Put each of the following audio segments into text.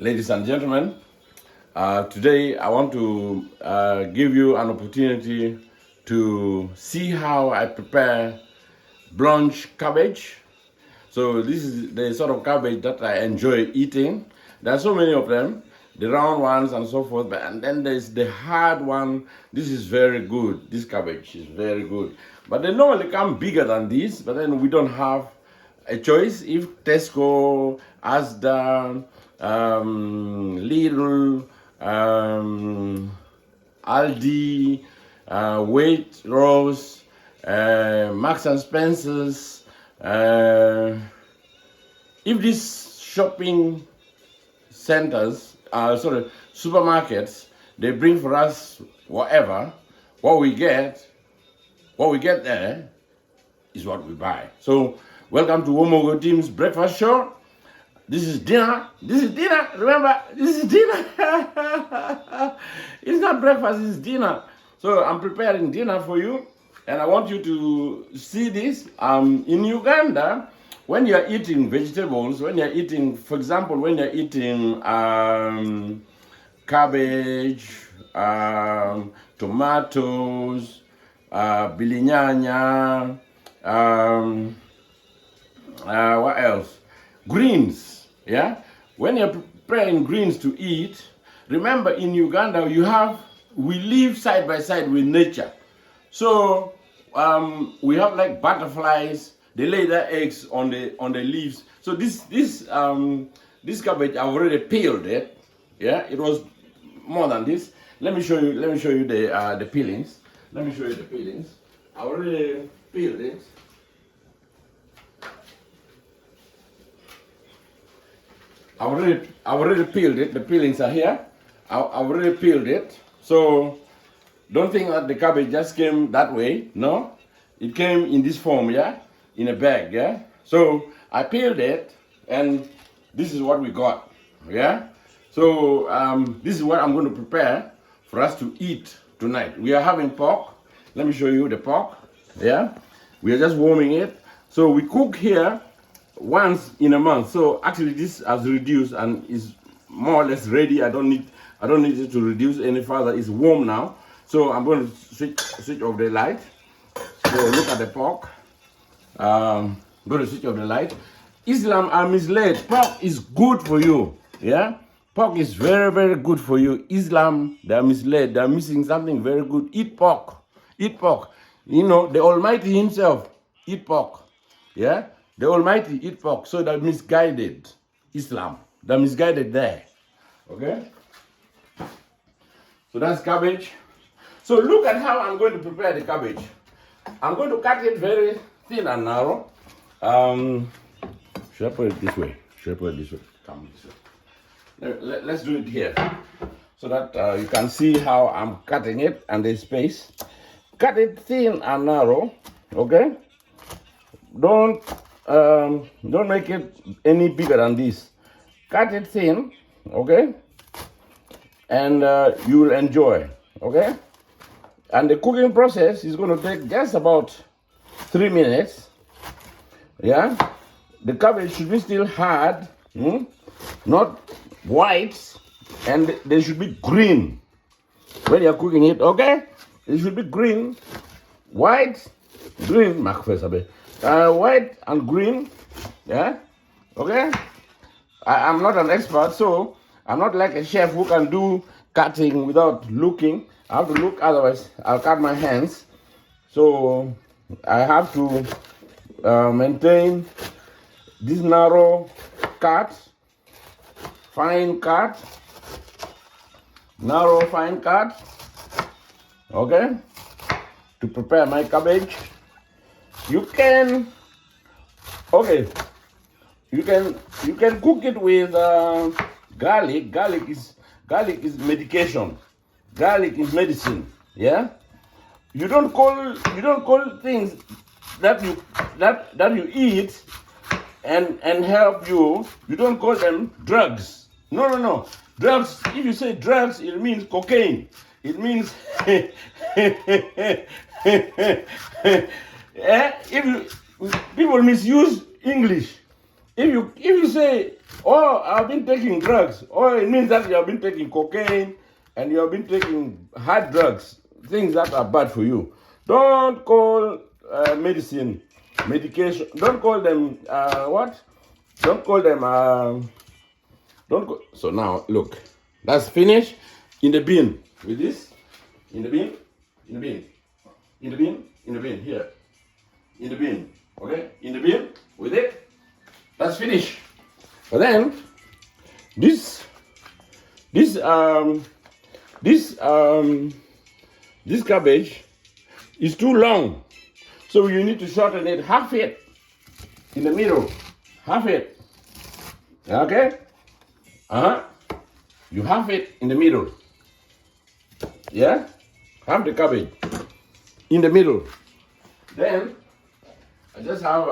Ladies and gentlemen, today I want to give you an opportunity to see how I prepare blanch cabbage. So this is the sort of cabbage that I enjoy eating. There are so many of them, the round ones and so forth, and then there's the hard one. This is very good. This cabbage is very good. But they normally come bigger than this, but then we don't have a choice. If Tesco, Asda, Lidl, Aldi, Waitrose, Marks and Spencers, if these shopping centers, supermarkets, they bring for us whatever, what we get there is what we buy. So, welcome to Womogi Team's breakfast show. This is dinner. Remember, this is dinner. It's not breakfast, it's dinner. So I'm preparing dinner for you, and I want you to see this. In Uganda, when you're eating vegetables, when you're eating, for example, when you're eating cabbage, tomatoes, bilinyanya, what else? Greens, yeah? When you're preparing greens to eat, remember in Uganda, we live side by side with nature. So we have like butterflies, they lay their eggs on the leaves. So this cabbage, I've already peeled it. Yeah, it was more than this. Let me show you the peelings. Let me show you the peelings. I already peeled it. I already peeled it. The peelings are here. I already peeled it. So don't think that the cabbage just came that way. No, it came in this form, yeah, in a bag, yeah. So I peeled it, and this is what we got, yeah. So this is what I'm going to prepare for us to eat tonight. We are having pork. Let me show you the pork, yeah. We are just warming it. So we cook here once in a month. So actually this has reduced and is more or less ready. I don't need it to reduce any further. It's warm now. So I'm going to switch off the light. So look at the pork. Going to switch off the light. Islam are misled. Pork is good for you. Yeah? Pork is very, very good for you. Islam, they are misled. They are missing something very good. Eat pork. Eat pork. You know, the Almighty himself eat pork. Yeah? The Almighty eat pork. So they're misguided. Islam. They're misguided there. Okay? So that's cabbage. So look at how I'm going to prepare the cabbage. I'm going to cut it very thin and narrow. Should I put it this way? Come this way. Let's do it here, so that you can see how I'm cutting it and the space. Cut it thin and narrow. Okay. Don't make it any bigger than this. Cut it thin. Okay. And you will enjoy. Okay. And the cooking process is going to take just about 3 minutes. Yeah. The cabbage should be still hard, not white, and they should be green when you're cooking it. Okay. It should be green, white, green. White and green. Yeah. Okay. I'm not an expert, so I'm not like a chef who can do cutting without looking. I have to look, otherwise I'll cut my hands. So I have to maintain this narrow cut, fine cut, narrow fine cut. Okay, to prepare my cabbage. You can cook it with garlic. Garlic is medication. Garlic is medicine. Yeah. You don't call things that you eat and help you. You don't call them drugs. No. Drugs. If you say drugs, it means cocaine. It means if people misuse English. If you say, oh, I've been taking drugs, or it means that you have been taking cocaine and you have been taking hard drugs, things that are bad for you. Don't call medication. Don't call them what? Don't call them don't go. So now look, that's finished in the bin with this. In the bin, in the bin, in the bin, in the bin, here. In the bin. Okay? In the bin with it. That's finished. But then this cabbage is too long. So you need to shorten it half it in the middle. Half it. Okay? You half it in the middle. Yeah? Half the cabbage in the middle. Then I just have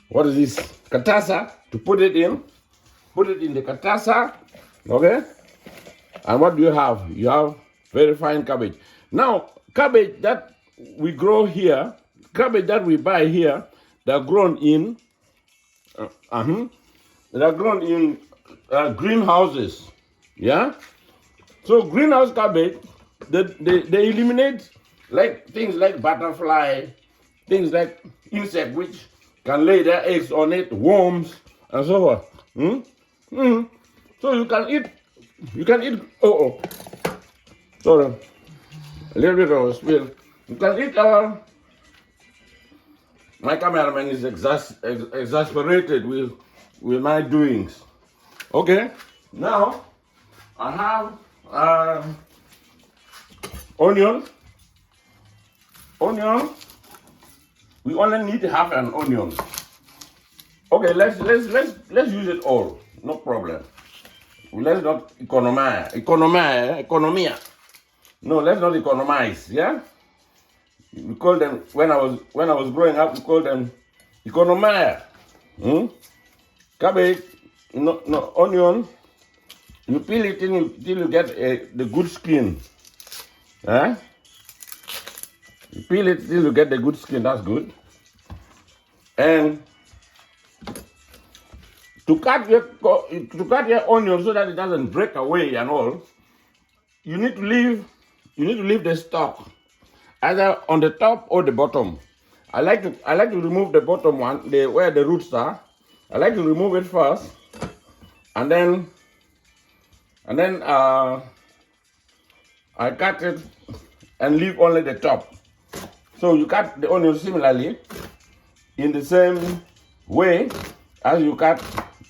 what is this? Katasa to put it in. Put it in the katasa. Okay? And what do you have? You have very fine cabbage. Now, cabbage that we grow here, cabbage that we buy here, they're grown in greenhouses. Yeah? So greenhouse cabbage, they eliminate like things like butterfly, things like insect which can lay their eggs on it, worms and so forth. So you can eat sorry, a little bit of a spill. You can eat my cameraman is exasperated with my doings. Okay, now I have onion. We only need half an onion. Okay, let's use it all. No problem. Let's not economia. No, let's not economize. Yeah. We call them when I was growing up. We call them economia. Cabbage, no onion. You peel it till you get the good skin. You peel it till you get the good skin. That's good. And to cut your onion so that it doesn't break away and all, you need to leave the stalk either on the top or the bottom. I like to remove the bottom one, where the roots are. I like to remove it first, and then I cut it and leave only the top. So you cut the onion similarly in the same way as you cut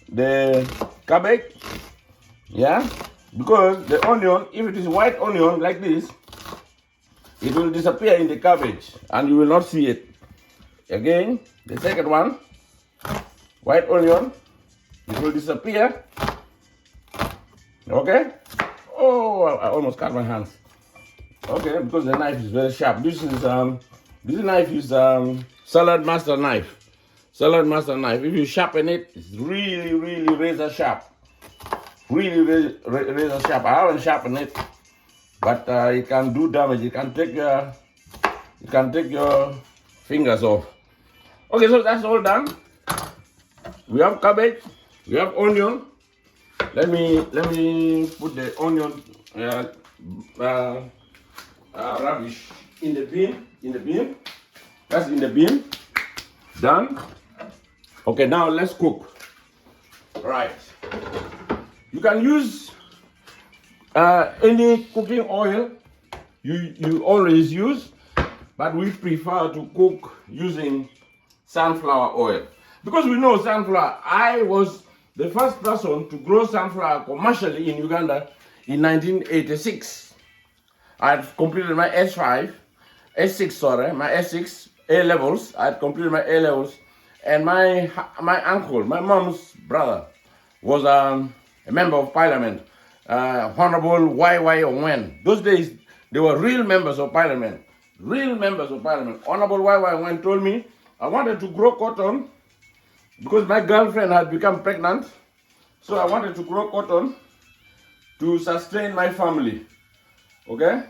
the cabbage. Yeah, because the onion, if it is white onion like this, it will disappear in the cabbage and you will not see it. Again, the second one, white onion, it will disappear. Okay? Oh, I almost cut my hands. Okay, because the knife is very sharp. This knife is salad master knife. Salad master knife. If you sharpen it, it's really, really razor sharp. Really razor sharp. I haven't sharpened it, but it can do damage. It can take your fingers off. Okay, so that's all done. We have cabbage. We have onion. Let me put the onion rubbish in the bin. That's in the bin. Done. Okay, now let's cook. Right. You can use any cooking oil you always use, but we prefer to cook using sunflower oil. Because we know sunflower, I was the first person to grow sunflower commercially in Uganda in 1986. I had completed my my S6 A levels. I had completed my A levels, and my uncle, my mom's brother, was a member of parliament, Honorable Y.Y. Owen. Those days, they were real members of parliament. Honorable Y.Y. Owen told me I wanted to grow cotton because my girlfriend had become pregnant. So I wanted to grow cotton to sustain my family. Okay?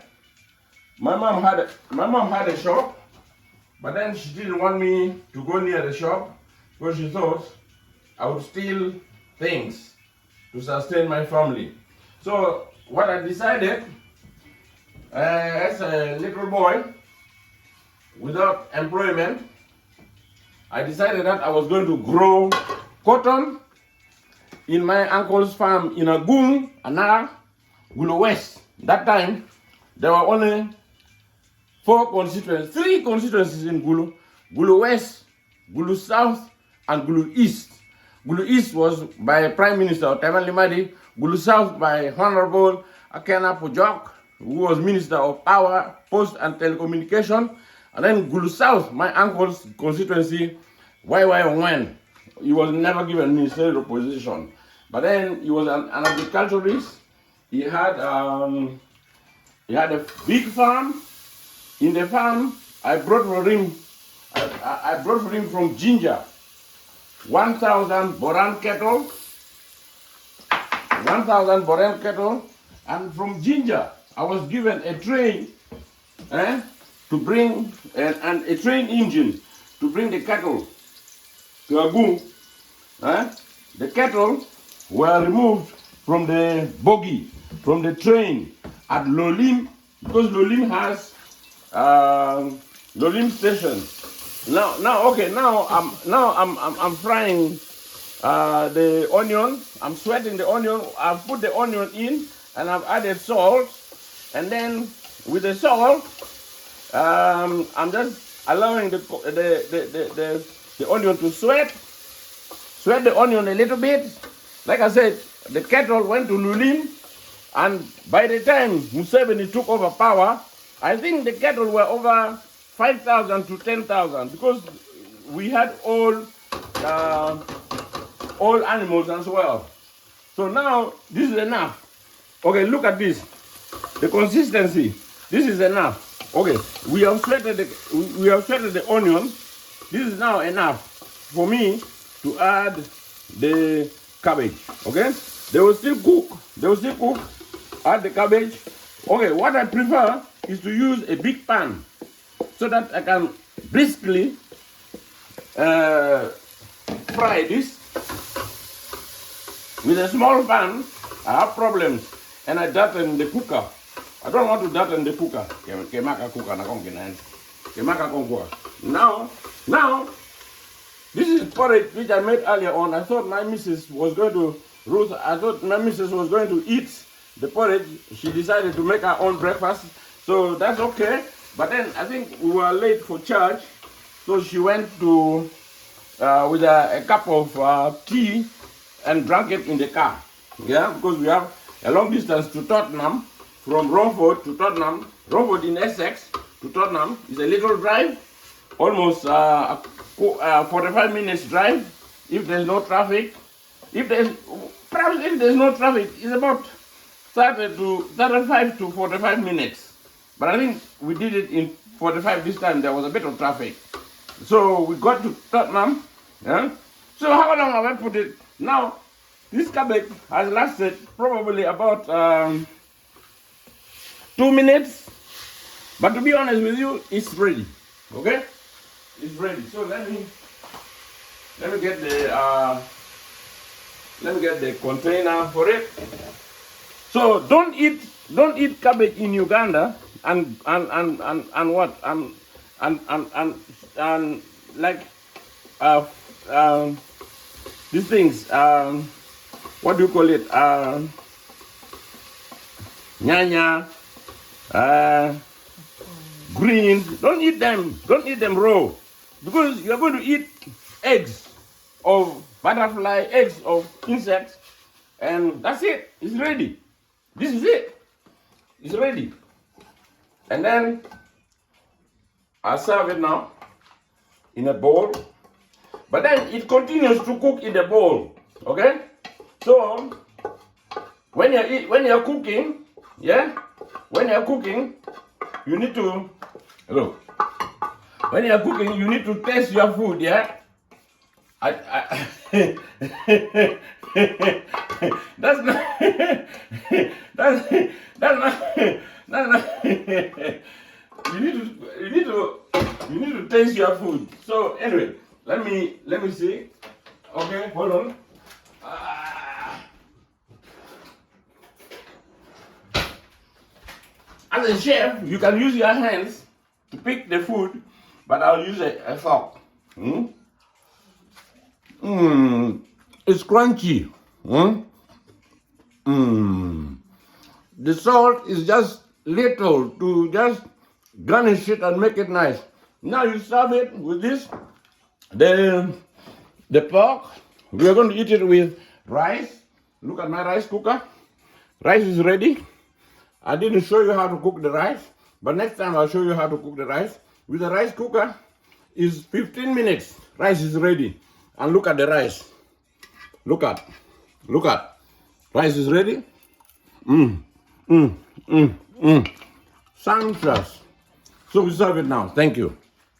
My mom had a shop, But then she didn't want me to go near the shop because she thought I would steal things to sustain my family. So what I decided, as a little boy without employment, I decided that I was going to grow cotton in my uncle's farm in Agung, Anar, Gulu West. That time, there were only three constituencies in Gulu. Gulu West, Gulu South, and Gulu East. Gulu East was by Prime Minister Teman Limadi. Gulu South by Honorable Akena Pujok, who was Minister of Power, Post and Telecommunication. And then Gulu South, my uncle's constituency, YY Ongwen. He was never given ministerial position. But then he was an agriculturist. He had a big farm. In the farm, I brought for him from Ginger 1,000 Boran cattle, and from Ginger, I was given a train to bring and a train engine to bring the cattle to Agung. The cattle were removed from the bogie, from the train at Lolim, because Lolim has Lolim station. Now I'm frying the onion. I'm sweating the onion. I've put the onion in, and I've added salt, and then with the salt, I'm just allowing the onion to sweat the onion a little bit. Like I said, the cattle went to Lulim, and by the time Museveni took over power, I think the cattle were over 5,000 to 10,000 because we had all animals as well. So now this is enough. Okay, look at this. The consistency. This is enough. Okay, we have sweated the onion. This is now enough for me to add the cabbage. Okay, they will still cook. Add the cabbage. Okay, what I prefer is to use a big pan so that I can briskly fry this. With a small pan, I have problems, and I darten the cooker. I don't want to darten the cooker. Now, this is porridge which I made earlier on. I thought my missus was going to eat the porridge. She decided to make her own breakfast, so that's okay. But then I think we were late for church, so she went to with a cup of tea and drank it in the car. Yeah, because we have a long distance to Tottenham, from Romford to Tottenham. Romford in Essex to Tottenham is a little drive, almost 45 minutes drive if there's no traffic. If there's no traffic, it's about 35 to 45 minutes. But I think we did it in 45 this time. There was a bit of traffic. So we got to Tottenham. Yeah? So how long have I put it? Now, this cabbage has lasted probably about 2 minutes. But to be honest with you, it's ready. Okay? It's ready. So let me get the container for it. So don't eat cabbage in Uganda and like these things, what do you call it? Nyanya, greens. Don't eat them raw, because you're going to eat eggs of butterfly, eggs of insects, and that's it. It's ready. This is it. It's ready. And then I serve it now in a bowl. But then it continues to cook in the bowl. Okay? So when you're cooking, yeah? When you're cooking, you need to look. When you're cooking, you need to taste your food, yeah? That's not you need to taste your food. So anyway, let me see. Okay, hold on. As a chef, you can use your hands to pick the food, but I'll use a fork. It's crunchy. The salt is just little to just garnish it and make it nice. Now you serve it with this, the pork. We are going to eat it with rice. Look at my rice cooker. Rice is ready. I didn't show you how to cook the rice, but next time I'll show you how to cook the rice. With the rice cooker, is 15 minutes. Rice is ready. And look at the rice. Look at. Rice is ready. Sumptuous. So we serve it now. Thank you.